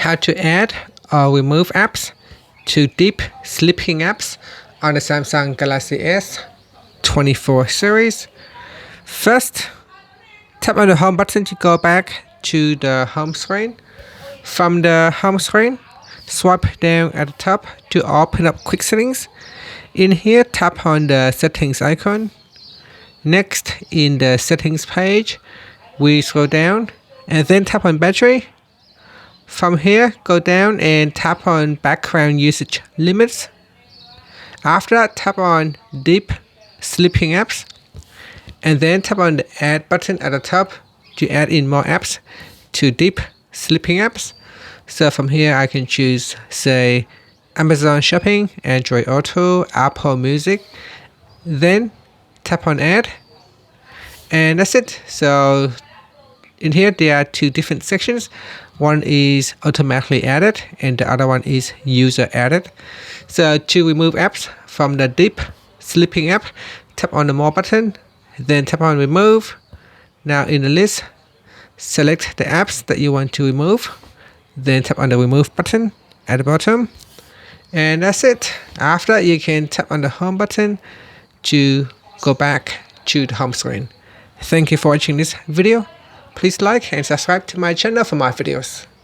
how to add or remove apps to deep sleeping apps on the Samsung Galaxy S24 series. First, tap on the home button to go back to the home screen. From the home screen, swipe down at the top to open up quick settings. In here, tap on the settings icon. Next, in the settings page, we scroll down and then tap on battery. From here, go down and tap on background usage limits. After that, tap on deep sleeping apps and then tap on the add button at the top to add in more apps to deep sleeping apps. So from here, I can choose, say, Amazon Shopping, Android Auto, Apple Music. Then tap on add, and that's it. So in here, there are two different sections. One is automatically added and the other one is user added. So to remove apps from the deep sleeping app, tap on the more button, then tap on remove. Now in the list, select the apps that you want to remove, then tap on the remove button at the bottom, and that's it. After you can tap on the home button to go back to the home screen. Thank you for watching this video. Please like and subscribe to my channel for more videos.